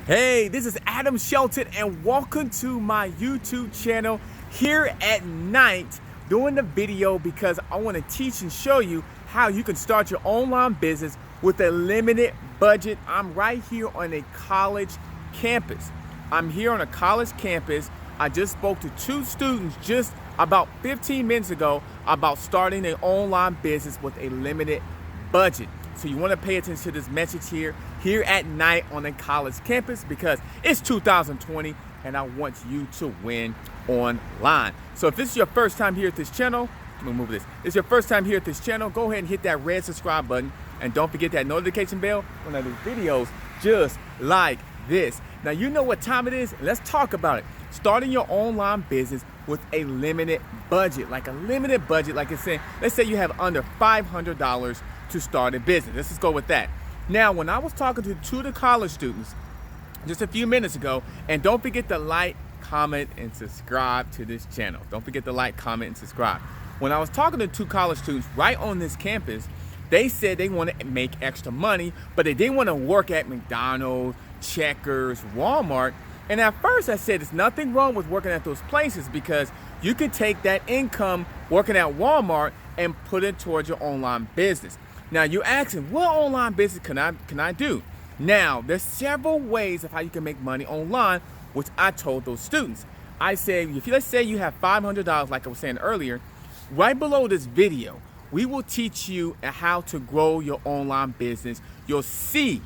Hey, this is Adam Shelton and welcome to my YouTube channel here at night doing the video because I want to teach and show you how you can start your online business with a limited budget. I'm right here on a college campus. I'm here on a college campus. I just spoke to two students just about 15 minutes ago about starting an online business with a limited budget. So you want to pay attention to this message here at night on a college campus because it's 2020 and I want you to win online. So if this is your first time here at this channel, let me move this. If it's your first time here at this channel, go ahead and hit that red subscribe button and don't forget that notification bell when I do videos just like this. Now you know what time it is. Let's talk about it. Starting your online business with a limited budget, like I said, let's say you have under $500 to start a business. Let's just go with that. Now, when I was talking to two of the college students just a few minutes ago, and don't forget to like, comment, and subscribe to this channel. Don't forget to like, comment, and subscribe. When I was talking to two college students right on this campus, they said they want to make extra money, but they didn't want to work at McDonald's, Checkers, Walmart. And at first I said there's nothing wrong with working at those places because you can take that income working at Walmart and put it towards your online business. Now you're asking, what online business can I do? Now there's several ways of how you can make money online, which I told those students. I said, let's say you have $500, like I was saying earlier, right below this video, we will teach you how to grow your online business. You'll see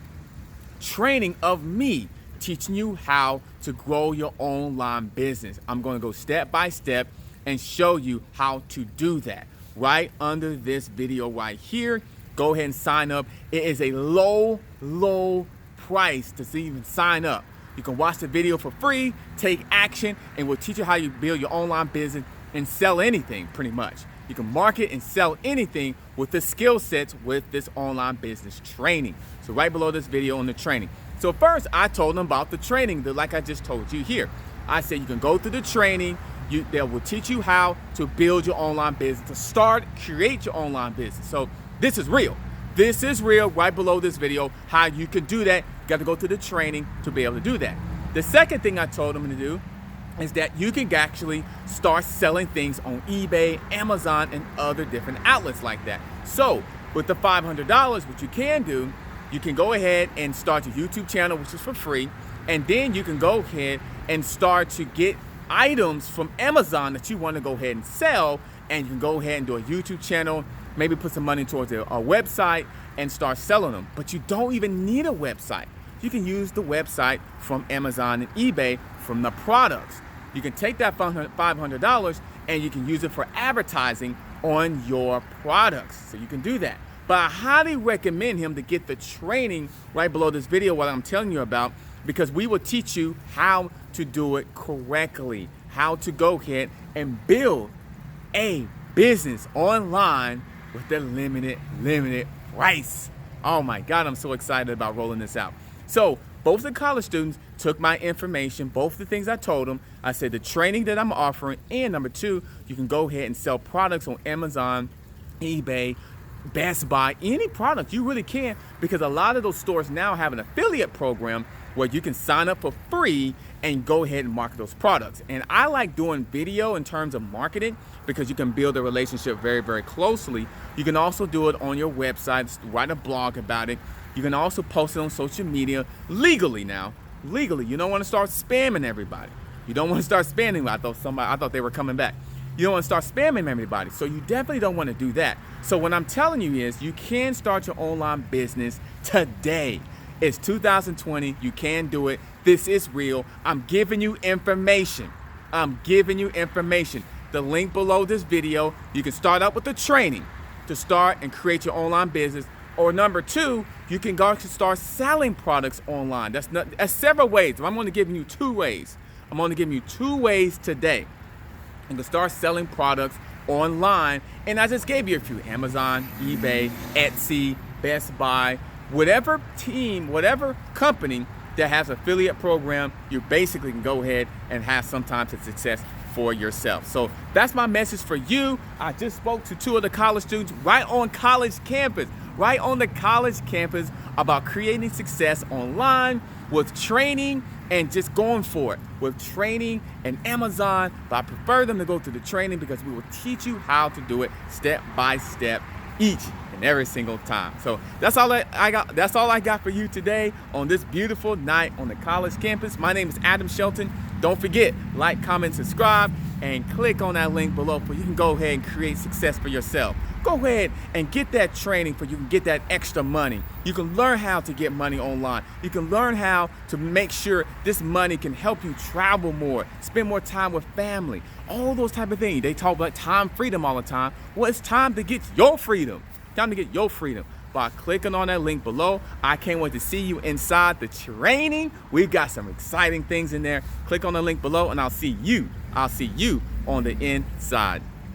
training of me teaching you how to grow your online business. I'm going to go step by step and show you how to do that right under this video right here. Go ahead and sign up. It is a low price to even sign up. You can watch the video for free, take action, and we'll teach you how you build your online business and sell anything pretty much. You can market and sell anything with the skill sets with this online business training. So right below this video on the training. So first I told them about the training, like I just told you here. I said you can go through the training. They will teach you how to build your online business, to create your online business. So this is real. This is real right below this video, how you can do that. You got to go through the training to be able to do that. The second thing I told them to do is that you can actually start selling things on eBay, Amazon, and other different outlets like that. So with the $500, what you can do, you can go ahead and start your YouTube channel, which is for free. And then you can go ahead and start to get items from Amazon that you want to go ahead and sell. And you can go ahead and do a YouTube channel, maybe put some money towards a website and start selling them. But you don't even need a website. You can use the website from Amazon and eBay from the products. You can take that $500 and you can use it for advertising on your products. So you can do that. But I highly recommend him to get the training right below this video, what I'm telling you about, because we will teach you how to do it correctly, how to go ahead and build a business online with a limited price. Oh my God, I'm so excited about rolling this out. So both the college students took my information, both the things I told them. I said the training that I'm offering, and number two, you can go ahead and sell products on Amazon, eBay, Best Buy, any product you really can, because a lot of those stores now have an affiliate program where you can sign up for free and go ahead and market those products. And I like doing video in terms of marketing because you can build a relationship very closely. You can also do it on your website, write a blog about it. You can also post it on social media legally now. Legally, you don't want to start spamming everybody. You don't want to start spamming. I thought they were coming back. You don't want to start spamming everybody. So you definitely don't want to do that. So what I'm telling you is you can start your online business today. It's 2020. You can do it. This is real. I'm giving you information. The link below this video, you can start out with the training to start and create your online business. Or number two, you can go to start selling products online. That's several ways. I'm only giving you two ways. I'm only giving you two ways today. You can start selling products online. And I just gave you a few: Amazon, eBay, Etsy, Best Buy, whatever team, whatever company that has affiliate program, you basically can go ahead and have some type of success for yourself. So that's my message for you. I just spoke to two of the college students right on college campus, about creating success online with training and just going for it with training and Amazon, but I prefer them to go through the training because we will teach you how to do it step by step each and every single time. So that's all I got. That's all I got for you today on this beautiful night on the college campus. My name is Adam Shelton. Don't forget, like, comment, subscribe, and click on that link below so you can go ahead and create success for yourself. Go ahead and get that training so you can get that extra money. You can learn how to get money online. You can learn how to make sure this money can help you travel more, spend more time with family, all those type of things. They talk about time freedom all the time. Well, it's time to get your freedom. Time to get your freedom by clicking on that link below. I can't wait to see you inside the training. We've got some exciting things in there. Click on the link below and I'll see you on the inside.